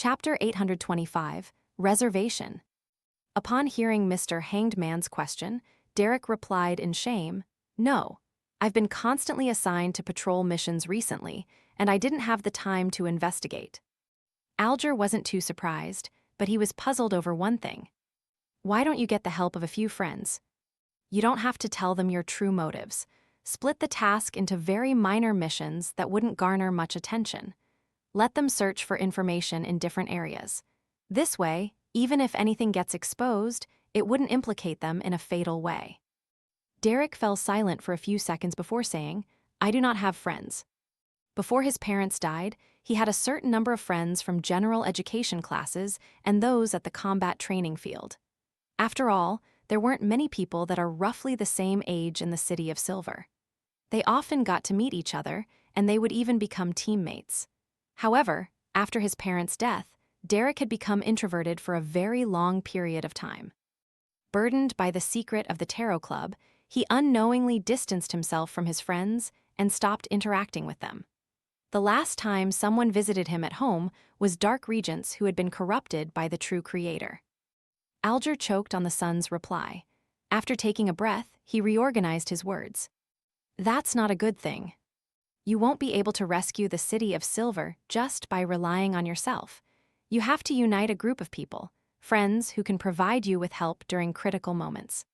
Chapter 825, Reservation. Upon hearing Mr. Hanged Man's question, Derek replied in shame, "No, I've been constantly assigned to patrol missions recently, and I didn't have the time to investigate." Alger wasn't too surprised, but he was puzzled over one thing. Why don't you get the help of a few friends? You don't have to tell them your true motives. Split the task into very minor missions that wouldn't garner much attention. Let them search for information in different areas. This way, even if anything gets exposed, it wouldn't implicate them in a fatal way. Derek fell silent for a few seconds before saying, "I do not have friends." Before his parents died, he had a certain number of friends from general education classes and those at the combat training field. After all, there weren't many people that are roughly the same age in the City of Silver. They often got to meet each other, and they would even become teammates. However, after his parents' death, Derek had become introverted for a very long period of time. Burdened by the secret of the Tarot Club, he unknowingly distanced himself from his friends and stopped interacting with them. The last time someone visited him at home was Dark Regents who had been corrupted by the true creator. Alger choked on the son's reply. After taking a breath, he reorganized his words. "That's not a good thing. You won't be able to rescue the City of Silver just by relying on yourself. You have to unite a group of people, friends who can provide you with help during critical moments."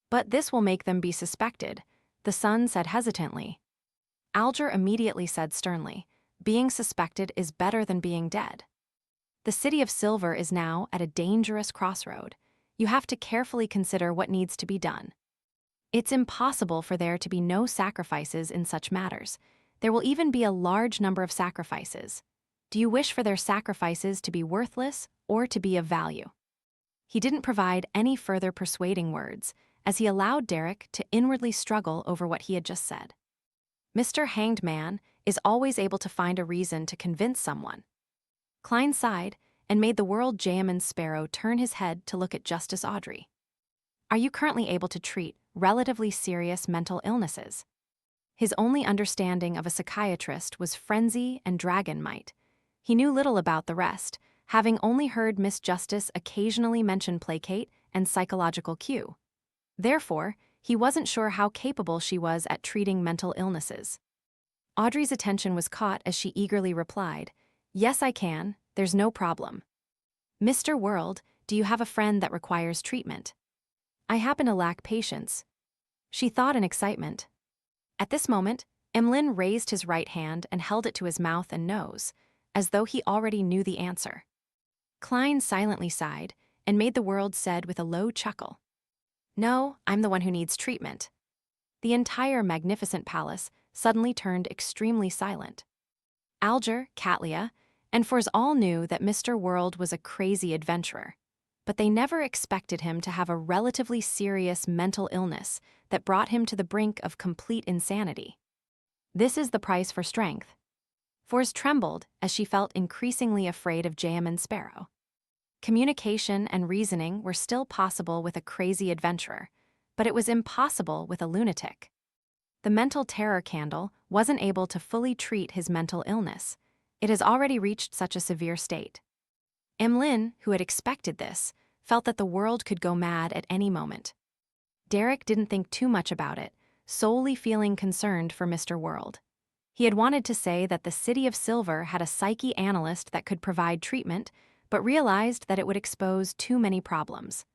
"But this will make them be suspected," the son said hesitantly. Alger immediately said sternly, "Being suspected is better than being dead. The City of Silver is now at a dangerous crossroad. You have to carefully consider what needs to be done. It's impossible for there to be no sacrifices in such matters. There will even be a large number of sacrifices. Do you wish for their sacrifices to be worthless or to be of value?" He didn't provide any further persuading words, as he allowed Derek to inwardly struggle over what he had just said. Mr. Hanged Man is always able to find a reason to convince someone. Klein sighed and made the world Jayaman Sparrow turn his head to look at Justice Audrey. "Are you currently able to treat relatively serious mental illnesses?" His only understanding of a psychiatrist was frenzy and dragon might. He knew little about the rest, having only heard Miss Justice occasionally mention placate and psychological cue. Therefore, he wasn't sure how capable she was at treating mental illnesses. Audrey's attention was caught as she eagerly replied, "Yes, I can. There's no problem." "Mr. World, do you have a friend that requires treatment?" "I happen to lack patience." She thought in excitement. At this moment, Emlyn raised his right hand and held it to his mouth and nose, as though he already knew the answer. Klein silently sighed and made the world said with a low chuckle, "No, I'm the one who needs treatment." The entire magnificent palace suddenly turned extremely silent. Alger, Catlia, and Fors all knew that Mr. World was a crazy adventurer, but they never expected him to have a relatively serious mental illness that brought him to the brink of complete insanity. This is the price for strength. Fors trembled as she felt increasingly afraid of Jayaman Sparrow. Communication and reasoning were still possible with a crazy adventurer, but it was impossible with a lunatic. The mental terror candle wasn't able to fully treat his mental illness. It has already reached such a severe state. Emlyn, who had expected this, felt that the world could go mad at any moment. Derek didn't think too much about it, solely feeling concerned for Mr. World. He had wanted to say that the City of Silver had a psyche analyst that could provide treatment, but realized that it would expose too many problems.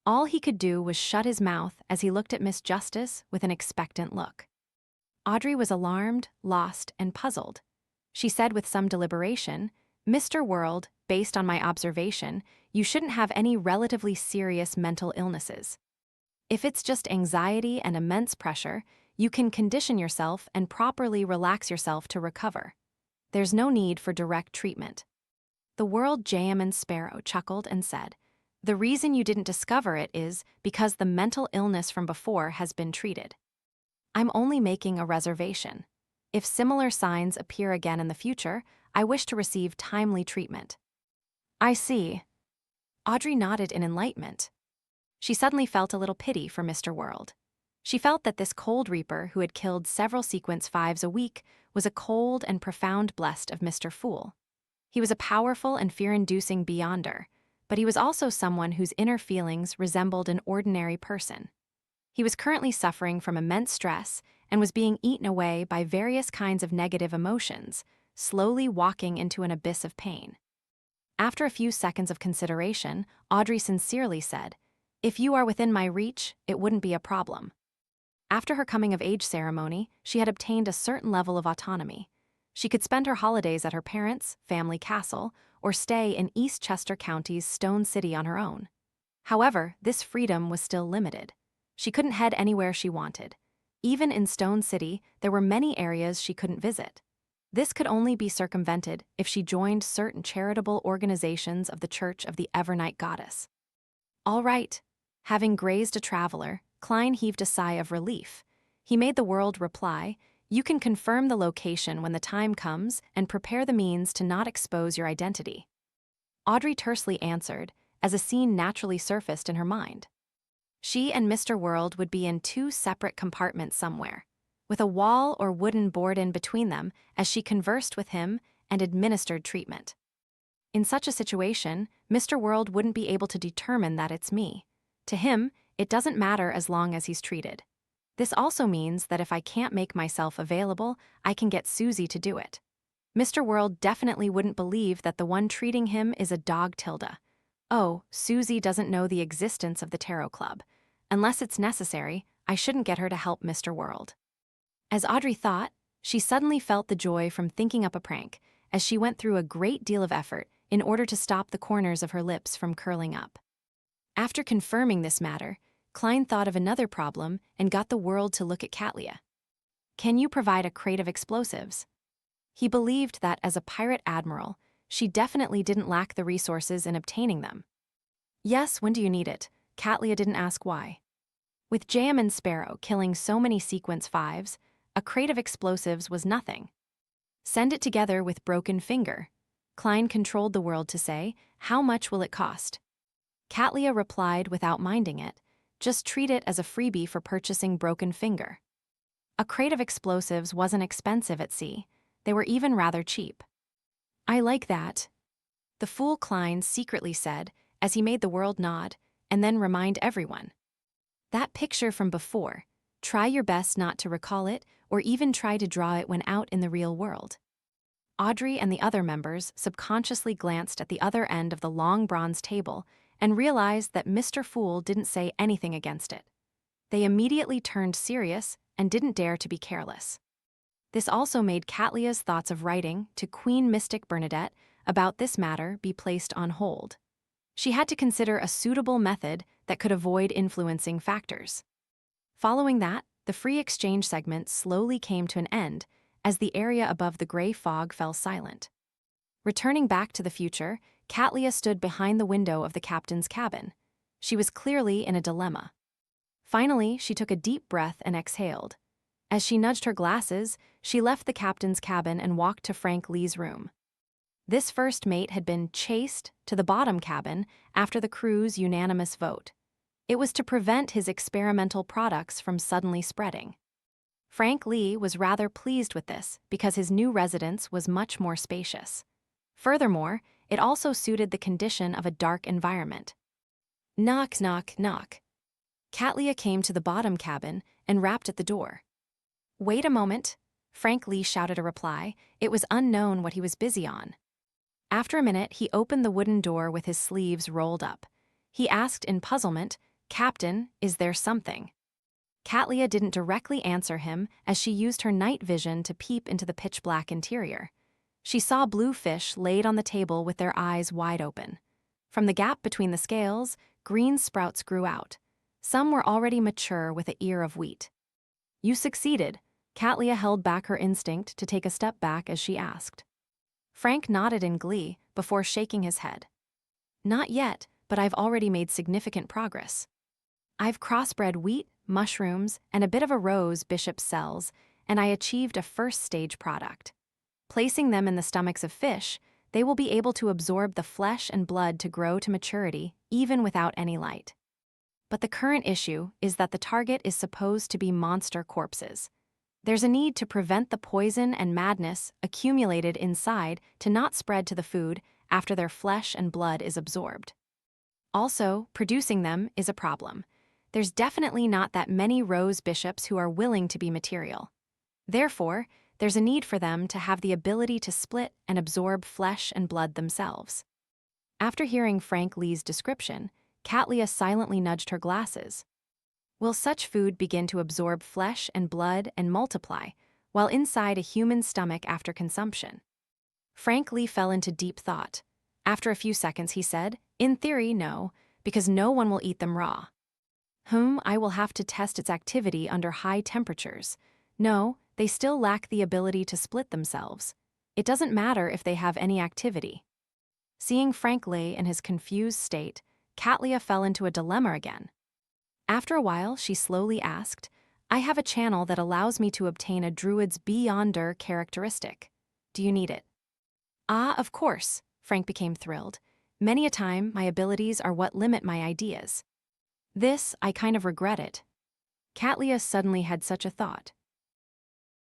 All he could do was shut his mouth as he looked at Miss Justice with an expectant look. Audrey was alarmed, lost, and puzzled. She said with some deliberation, "Mr. World, based on my observation, you shouldn't have any relatively serious mental illnesses. If it's just anxiety and immense pressure, you can condition yourself and properly relax yourself to recover. There's no need for direct treatment." The world Jayaman Sparrow chuckled and said, "The reason you didn't discover it is because the mental illness from before has been treated. I'm only making a reservation. If similar signs appear again in the future, I wish to receive timely treatment." "I see." Audrey nodded in enlightenment. She suddenly felt a little pity for Mr. World. She felt that this cold reaper who had killed several sequence 5s a week was a cold and profound blessed of Mr. Fool. He was a powerful and fear-inducing beyonder, but he was also someone whose inner feelings resembled an ordinary person. He was currently suffering from immense stress and was being eaten away by various kinds of negative emotions, slowly walking into an abyss of pain. After a few seconds of consideration, Audrey sincerely said, "If you are within my reach, it wouldn't be a problem." After her coming-of-age ceremony, she had obtained a certain level of autonomy. She could spend her holidays at her parents' family castle or stay in Eastchester County's Stone City on her own. However, this freedom was still limited. She couldn't head anywhere she wanted. Even in Stone City, there were many areas she couldn't visit. This could only be circumvented if she joined certain charitable organizations of the Church of the Evernight Goddess. All right. Having grazed a traveler, Klein heaved a sigh of relief. He made the world reply, "You can confirm the location when the time comes and prepare the means to not expose your identity." Audrey tersely answered, as a scene naturally surfaced in her mind. She and Mr. World would be in two separate compartments somewhere, with a wall or wooden board in between them as she conversed with him and administered treatment. In such a situation, Mr. World wouldn't be able to determine that it's me. To him, it doesn't matter as long as he's treated. This also means that if I can't make myself available, I can get Susie to do it. Mr. World definitely wouldn't believe that the one treating him is a dog Tilda. Oh, Susie doesn't know the existence of the Tarot Club. Unless it's necessary, I shouldn't get her to help Mr. World. As Audrey thought, she suddenly felt the joy from thinking up a prank, as she went through a great deal of effort in order to stop the corners of her lips from curling up. After confirming this matter, Klein thought of another problem and got the World to look at Katlia. "Can you provide a crate of explosives?" He believed that as a pirate admiral, she definitely didn't lack the resources in obtaining them. "Yes, when do you need it?" Katlia didn't ask why. With Jam and Sparrow killing so many sequence 5s, a crate of explosives was nothing. "Send it together with Broken Finger." Klein controlled the World to say, "How much will it cost?" Katlia replied without minding it, "Just treat it as a freebie for purchasing Broken Finger." A crate of explosives wasn't expensive at sea. They were even rather cheap. "I like that," the fool Klein secretly said as he made the World nod and then remind everyone. "That picture from before, try your best not to recall it or even try to draw it when out in the real world." Audrey and the other members subconsciously glanced at the other end of the long bronze table and realized that Mr. Fool didn't say anything against it. They immediately turned serious and didn't dare to be careless. This also made Katlia's thoughts of writing to Queen Mystic Bernadette about this matter be placed on hold. She had to consider a suitable method that could avoid influencing factors. Following that, the free exchange segment slowly came to an end as the area above the gray fog fell silent. Returning back to the future, Katlia stood behind the window of the captain's cabin. She was clearly in a dilemma. Finally, she took a deep breath and exhaled. As she nudged her glasses, she left the captain's cabin and walked to Frank Lee's room. This first mate had been chased to the bottom cabin after the crew's unanimous vote. It was to prevent his experimental products from suddenly spreading. Frank Lee was rather pleased with this because his new residence was much more spacious. Furthermore, it also suited the condition of a dark environment. Knock, knock, knock. Katlia came to the bottom cabin and rapped at the door. "Wait a moment," Frank Lee shouted a reply. It was unknown what he was busy on. After a minute, he opened the wooden door with his sleeves rolled up. He asked in puzzlement, "Captain, is there something?" Katlia didn't directly answer him as she used her night vision to peep into the pitch-black interior. She saw blue fish laid on the table with their eyes wide open. From the gap between the scales, green sprouts grew out. Some were already mature with an ear of wheat. "You succeeded." Katlia held back her instinct to take a step back as she asked. Frank nodded in glee before shaking his head. "Not yet, but I've already made significant progress. I've crossbred wheat, mushrooms, and a bit of a rose bishop's cells, and I achieved a first-stage product. Placing them in the stomachs of fish, they will be able to absorb the flesh and blood to grow to maturity, even without any light. But the current issue is that the target is supposed to be monster corpses. There's a need to prevent the poison and madness accumulated inside to not spread to the food after their flesh and blood is absorbed. Also, producing them is a problem. There's definitely not that many Rose bishops who are willing to be material. Therefore, there's a need for them to have the ability to split and absorb flesh and blood themselves. After hearing Frank Lee's description, Katlia silently nudged her glasses. Will such food begin to absorb flesh and blood and multiply while inside a human stomach after consumption? Frank Lee fell into deep thought. After a few seconds, he said, "In theory, no, because no one will eat them raw. I will have to test its activity under high temperatures. No, they still lack the ability to split themselves. It doesn't matter if they have any activity." Seeing Frank Lee in his confused state, Katlia fell into a dilemma again. After a while, she slowly asked, "I have a channel that allows me to obtain a druid's beyonder characteristic. Do you need it?" "Ah, of course," Frank became thrilled. "Many a time, my abilities are what limit my ideas. This, I kind of regret it." Katlia suddenly had such a thought.